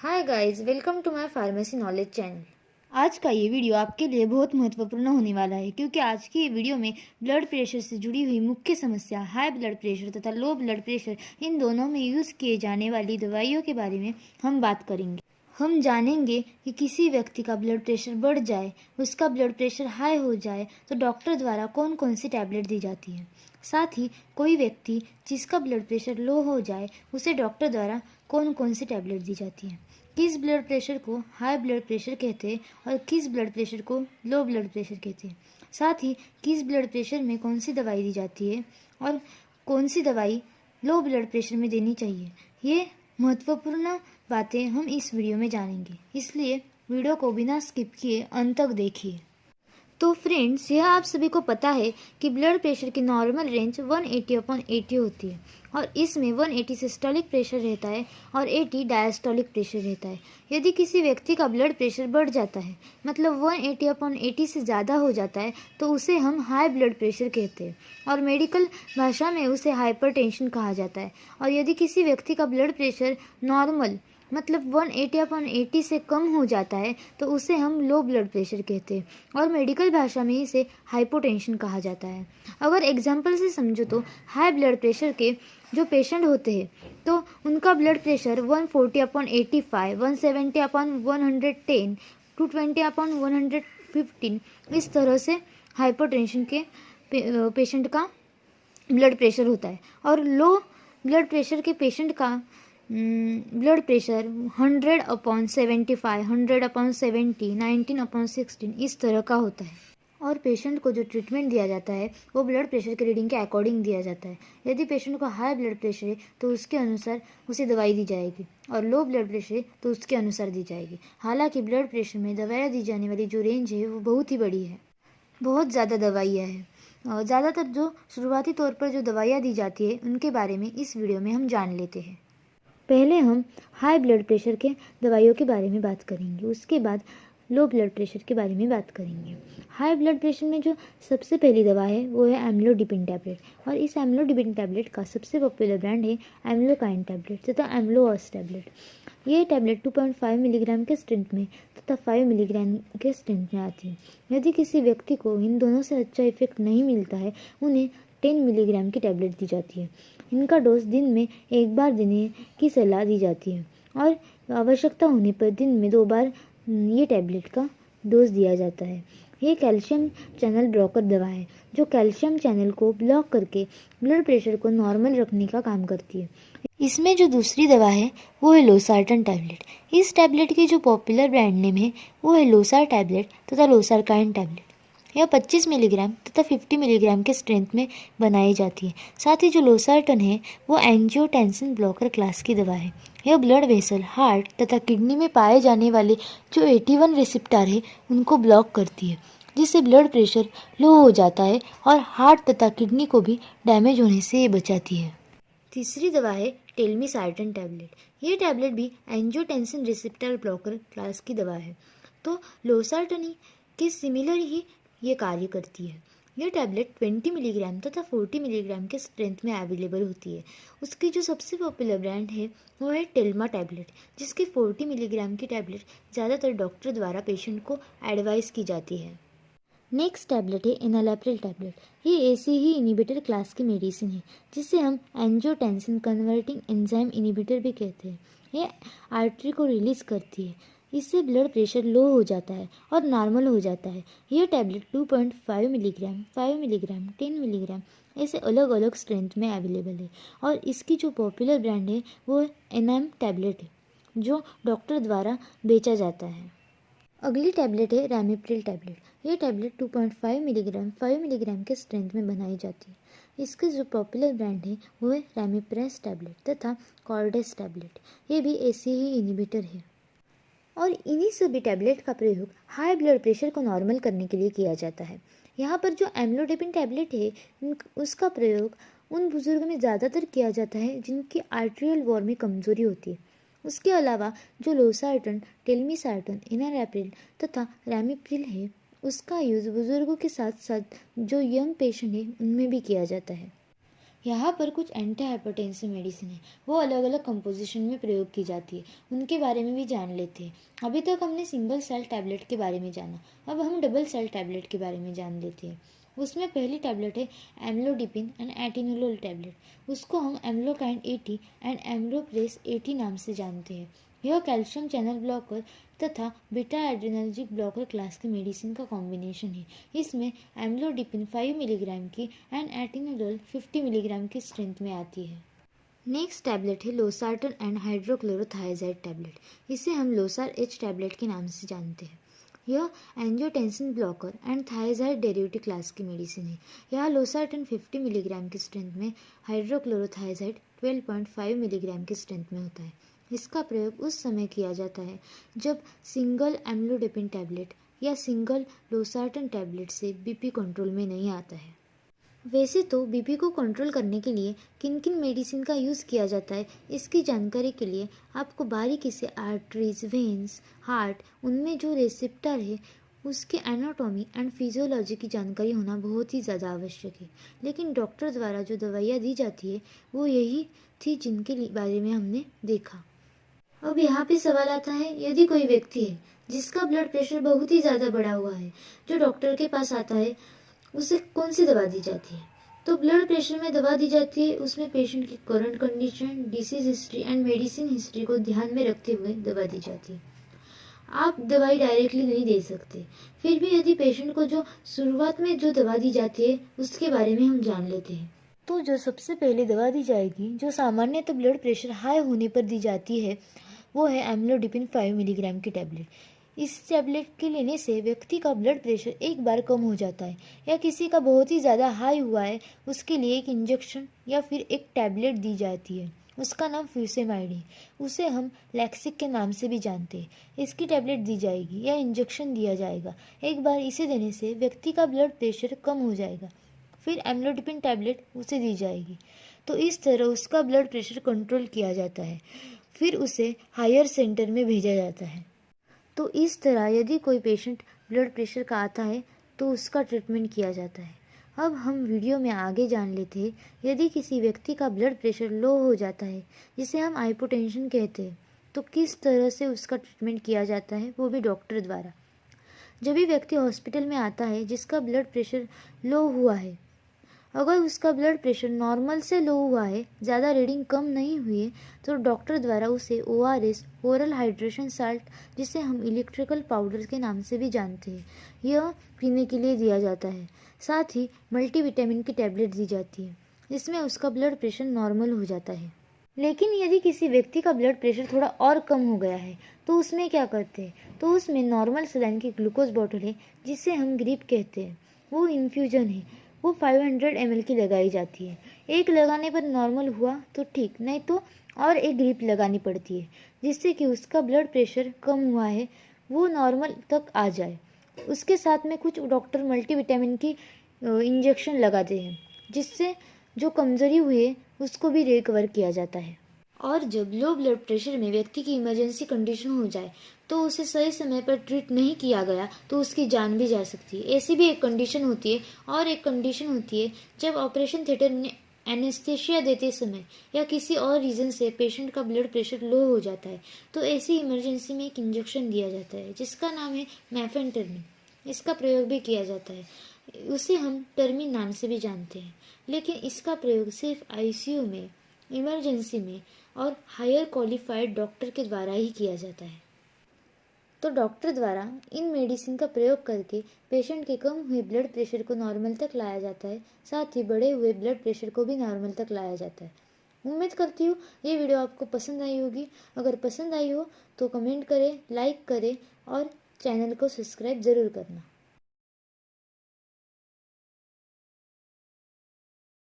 Hi guys, welcome to my pharmacy knowledge channel. आज का ये वीडियो आपके लिए बहुत महत्वपूर्ण होने वाला है क्योंकि आज की ये वीडियो में ब्लड प्रेशर से जुड़ी हुई मुख्य समस्या हाई ब्लड प्रेशर तथा लो ब्लड प्रेशर इन दोनों में यूज़ किए जाने वाली दवाइयों के बारे में हम बात करेंगे। हम जानेंगे कि किसी व्यक्ति का ब्लड प्रेशर बढ़ जाए, उसका ब्लड प्रेशर हाई हो जाए तो डॉक्टर द्वारा कौन कौन सी टैबलेट दी जाती है। साथ ही कोई व्यक्ति जिसका ब्लड प्रेशर लो हो जाए उसे डॉक्टर द्वारा कौन कौन सी टैबलेट दी जाती है। किस ब्लड प्रेशर को हाई ब्लड प्रेशर कहते हैं और किस ब्लड प्रेशर को लो ब्लड प्रेशर कहते हैं। साथ ही किस ब्लड प्रेशर में कौन सी दवाई दी जाती है और कौन सी दवाई लो ब्लड प्रेशर में देनी चाहिए। ये महत्वपूर्ण बातें हम इस वीडियो में जानेंगे, इसलिए वीडियो को बिना स्किप किए अंत तक देखिए। तो फ्रेंड्स, यह आप सभी को पता है कि ब्लड प्रेशर की नॉर्मल रेंज 180/80 होती है और इसमें 180 सिस्टोलिक प्रेशर रहता है और 80 डायस्टोलिक प्रेशर रहता है। यदि किसी व्यक्ति का ब्लड प्रेशर बढ़ जाता है, मतलब 180/80 से ज़्यादा हो जाता है, तो उसे हम हाई ब्लड प्रेशर कहते हैं और मेडिकल भाषा में उसे हाइपरटेंशन कहा जाता है। और यदि किसी व्यक्ति का ब्लड प्रेशर नॉर्मल मतलब 180/80 से कम हो जाता है तो उसे हम लो ब्लड प्रेशर कहते हैं और मेडिकल भाषा में इसे हाइपोटेंशन कहा जाता है। अगर एग्जाम्पल से समझो तो हाई ब्लड प्रेशर के जो पेशेंट होते हैं तो उनका ब्लड प्रेशर 140/85, 170/110, 220/115 इस तरह से हाइपोटेंशन के पेशेंट का ब्लड प्रेशर होता है। और लो ब्लड प्रेशर के पेशेंट का ब्लड प्रेशर 100/75, 100/70, 19/16 इस तरह का होता है। और पेशेंट को जो ट्रीटमेंट दिया जाता है वो ब्लड प्रेशर के रीडिंग के अकॉर्डिंग दिया जाता है। यदि पेशेंट को हाई ब्लड प्रेशर है तो उसके अनुसार उसे दवाई दी जाएगी और लो ब्लड प्रेशर है तो उसके अनुसार दी जाएगी। हालांकि ब्लड प्रेशर में दवाइयाँ दी जाने वाली जो रेंज है वो बहुत ही बड़ी है, बहुत ज़्यादा दवाइयाँ हैं। ज़्यादातर जो शुरुआती तौर पर जो दवाइयाँ दी जाती है उनके बारे में इस वीडियो में हम जान लेते हैं। पहले हम हाई ब्लड प्रेशर के दवाइयों के बारे में बात करेंगे, उसके बाद लो ब्लड प्रेशर के बारे में बात करेंगे। हाई ब्लड प्रेशर में जो सबसे पहली दवा है वो है एम्लोडिपिन टैबलेट और इस एम्लोडिपिन टैबलेट का सबसे पॉपुलर ब्रांड है एम्लोकाइन टैबलेट तथा एम्लोअस टैबलेट। ये टैबलेट 2.5 मिलीग्राम के स्ट्रेंथ में तथा 5 मिलीग्राम के स्ट्रेंथ में आती है। यदि किसी व्यक्ति को इन दोनों से अच्छा इफेक्ट नहीं मिलता है उन्हें 10 मिलीग्राम की टैबलेट दी जाती है। इनका डोज दिन में एक बार देने की सलाह दी जाती है और आवश्यकता होने पर दिन में 2 बार ये टैबलेट का डोज दिया जाता है। ये कैल्शियम चैनल ब्लॉकर दवा है जो कैल्शियम चैनल को ब्लॉक करके ब्लड प्रेशर को नॉर्मल रखने का काम करती है। इसमें जो दूसरी दवा है वो है लोसार्टन टैबलेट। इस टैबलेट की जो पॉपुलर ब्रांड नेम है वो है लोसार टैबलेट तथा लोसारकाइन टैबलेट। यह 25 मिलीग्राम तथा 50 मिलीग्राम के स्ट्रेंथ में बनाई जाती है। साथ ही जो लोसार्टन है वो एंजियोटेंसिन ब्लॉकर क्लास की दवा है। यह ब्लड वेसल, हार्ट तथा किडनी में पाए जाने वाले जो 81 रिसेप्टर है उनको ब्लॉक करती है, जिससे ब्लड प्रेशर लो हो जाता है और हार्ट तथा किडनी को भी डैमेज होने से ये बचाती है। तीसरी दवा है टेलमिसार्टन टैबलेट। ये टैबलेट भी एंजियोटेंसिन रिसेप्टर ब्लॉकर क्लास की दवा है। तो लोसार्टनी के सिमिलर ही ये कार्य करती है। यह टैबलेट 20 मिलीग्राम तथा 40 मिलीग्राम के स्ट्रेंथ में अवेलेबल होती है। उसकी जो सबसे पॉपुलर ब्रांड है वो है टेल्मा टैबलेट, जिसकी 40 मिलीग्राम की टैबलेट ज़्यादातर डॉक्टर द्वारा पेशेंट को एडवाइस की जाती है। नेक्स्ट टैबलेट है एनालाप्रिल टैबलेट। ये ऐसी ही इनिबिटर क्लास की मेडिसिन है जिसे हम एंजियोटेंसिन कन्वर्टिंग एंजाइम इनिबिटर भी कहते हैं। ये आर्टरी को रिलीज करती है, इससे ब्लड प्रेशर लो हो जाता है और नॉर्मल हो जाता है। यह टैबलेट 2.5 मिलीग्राम, 5 मिलीग्राम, 10 मिलीग्राम ऐसे अलग अलग स्ट्रेंथ में अवेलेबल है और इसकी जो पॉपुलर ब्रांड है वो एनएम टैबलेट है जो डॉक्टर द्वारा बेचा जाता है। अगली टैबलेट है रैमिप्रिल टैबलेट। ये टैबलेट 2.5 मिलीग्राम, 5 मिलीग्राम के स्ट्रेंथ में बनाई जाती है। इसके जो पॉपुलर ब्रांड है वो है रैमिप्रेस टैबलेट तथा कॉर्डेस टैबलेट। ये भी ऐसे ही इनिबिटर है और इन्हीं सभी टैबलेट का प्रयोग हाई ब्लड प्रेशर को नॉर्मल करने के लिए किया जाता है। यहाँ पर जो एम्लोडिपिन टैबलेट है उसका प्रयोग उन बुजुर्गों में ज़्यादातर किया जाता है जिनकी आर्टेरियल वॉल में कमजोरी होती है। उसके अलावा जो लोसार्टन, टेलमिसार्टन, एनालाप्रिल तथा रैमिप्रिल है उसका यूज़ बुजुर्गों के साथ साथ जो यंग पेशेंट है उनमें भी किया जाता है। यहाँ पर कुछ एंटी हाइपरटेंसिव मेडिसिन है, वो अलग अलग कंपोजिशन में प्रयोग की जाती है, उनके बारे में भी जान लेते हैं। अभी तक हमने सिंगल सेल टैबलेट के बारे में जाना, अब हम डबल सेल टैबलेट के बारे में जान लेते हैं। उसमें पहली टैबलेट है एम्लोडिपिन एंड एटिनोलोल टैबलेट। उसको हम एम्लोकाइंड 80 एंड एम्लोप्रेस 80 नाम से जानते हैं। यह कैल्शियम चैनल ब्लॉकर तथा बीटा एड्रेनर्जिक ब्लॉकर क्लास की मेडिसिन का कॉम्बिनेशन है। इसमें एम्लोडिपिन 5 मिलीग्राम की एंड एटिनोलोल 50 मिलीग्राम की स्ट्रेंथ में आती है। नेक्स्ट टैबलेट है लोसार्टन एंड हाइड्रोक्लोरोथायाजाइड टैबलेट। इसे हम लोसार एच टैबलेट के नाम से जानते हैं। यह angiotensin blocker and thiazide derivative class की मेडिसिन है। यह लोसार्टन 50 मिलीग्राम की स्ट्रेंथ में, हाइड्रोक्लोरोथायाजाइड 12.5 मिलीग्राम की स्ट्रेंथ में होता है। इसका प्रयोग उस समय किया जाता है जब सिंगल एम्लोडिपिन टैबलेट या सिंगल लोसार्टन टैबलेट से बीपी कंट्रोल में नहीं आता है। वैसे तो बीपी को कंट्रोल करने के लिए किन किन मेडिसिन का यूज़ किया जाता है, इसकी जानकारी के लिए आपको बारीकी से आर्टरीज, वेन्स, हार्ट, उनमें जो रिसेप्टर है उसके एनाटॉमी एंड फिजियोलॉजी की जानकारी होना बहुत ही ज़्यादा आवश्यक है। लेकिन डॉक्टर द्वारा जो दवाइयाँ दी जाती है वो यही थी जिनके बारे में हमने देखा। अब यहाँ पे सवाल आता है, यदि कोई व्यक्ति है जिसका ब्लड प्रेशर बहुत ही ज़्यादा बढ़ा हुआ है, जो डॉक्टर के पास आता है, उसे कौन सी दवा दी जाती है? तो ब्लड प्रेशर में दवा दी जाती है, उसमें पेशेंट की current condition, disease history and medicine history को ध्यान में रखते हुए दवा दी जाती है। आप दवाई डायरेक्टली नहीं दे सकते, फिर भी यदि पेशेंट को जो शुरुआत में जो दवा दी जाती है उसके बारे में हम जान लेते हैं। तो जो सबसे पहले दवा दी जाएगी, जो सामान्य तो ब्लड प्रेशर हाई होने पर दी जाती है, वो है एम्लोडिपिन 5 मिलीग्राम की टैबलेट। इस टैबलेट के लेने से व्यक्ति का ब्लड प्रेशर एक बार कम हो जाता है, या किसी का बहुत ही ज़्यादा हाई हुआ है उसके लिए एक इंजेक्शन या फिर एक टैबलेट दी जाती है। उसका नाम फ्यूसेमाइड है, उसे हम लैक्सिक के नाम से भी जानते हैं। इसकी टैबलेट दी जाएगी या इंजेक्शन दिया जाएगा। एक बार इसे देने से व्यक्ति का ब्लड प्रेशर कम हो जाएगा। फिर एम्लोडिपिन टैबलेट उसे दी जाएगी, तो इस तरह उसका ब्लड प्रेशर कंट्रोल किया जाता है। फिर उसे हायर सेंटर में भेजा जाता है। तो इस तरह यदि कोई पेशेंट ब्लड प्रेशर का आता है तो उसका ट्रीटमेंट किया जाता है। अब हम वीडियो में आगे जान लेते हैं, यदि किसी व्यक्ति का ब्लड प्रेशर लो हो जाता है, जिसे हम हाइपोटेंशन कहते हैं, तो किस तरह से उसका ट्रीटमेंट किया जाता है, वो भी डॉक्टर द्वारा। जब भी व्यक्ति हॉस्पिटल में आता है जिसका ब्लड प्रेशर लो हुआ है, अगर उसका ब्लड प्रेशर नॉर्मल से लो हुआ है, ज़्यादा रीडिंग कम नहीं हुई है, तो डॉक्टर द्वारा उसे ORS, ओरल हाइड्रेशन साल्ट, जिसे हम इलेक्ट्रिकल पाउडर के नाम से भी जानते हैं, यह पीने के लिए दिया जाता है। साथ ही मल्टीविटामिन की टैबलेट दी जाती है, इसमें उसका ब्लड प्रेशर नॉर्मल हो जाता है। लेकिन यदि किसी व्यक्ति का ब्लड प्रेशर थोड़ा और कम हो गया है तो उसमें क्या करते हैं? तो उसमें नॉर्मल सलाइन की ग्लूकोज बॉटल है, जिसे हम ग्रिप कहते हैं, वो इन्फ्यूजन है, वो 500 ml की लगाई जाती है। एक लगाने पर नॉर्मल हुआ तो ठीक, नहीं तो और एक ग्रिप लगानी पड़ती है, जिससे कि उसका ब्लड प्रेशर कम हुआ है वो नॉर्मल तक आ जाए। उसके साथ में कुछ डॉक्टर मल्टीविटामिन की इंजेक्शन लगाते हैं, जिससे जो कमज़ोरी हुई है उसको भी रिकवर किया जाता है। और जब लो ब्लड प्रेशर में व्यक्ति की इमरजेंसी कंडीशन हो जाए तो उसे सही समय पर ट्रीट नहीं किया गया तो उसकी जान भी जा सकती है। ऐसी भी एक कंडीशन होती है। और एक कंडीशन होती है जब ऑपरेशन थिएटर में एनेस्थेशिया देते समय या किसी और रीज़न से पेशेंट का ब्लड प्रेशर लो हो जाता है, तो ऐसी इमरजेंसी में एक इंजेक्शन दिया जाता है जिसका नाम है मेफेंटर्मिन। इसका प्रयोग भी किया जाता है, उसे हम टर्मिन नाम से भी जानते हैं। लेकिन इसका प्रयोग सिर्फ ICU में, इमरजेंसी में और हायर क्वालिफाइड डॉक्टर के द्वारा ही किया जाता है। तो डॉक्टर द्वारा इन मेडिसिन का प्रयोग करके पेशेंट के कम हुए ब्लड प्रेशर को नॉर्मल तक लाया जाता है, साथ ही बढ़े हुए ब्लड प्रेशर को भी नॉर्मल तक लाया जाता है। उम्मीद करती हूँ ये वीडियो आपको पसंद आई होगी। अगर पसंद आई हो तो कमेंट करें, लाइक करें और चैनल को सब्सक्राइब ज़रूर करना।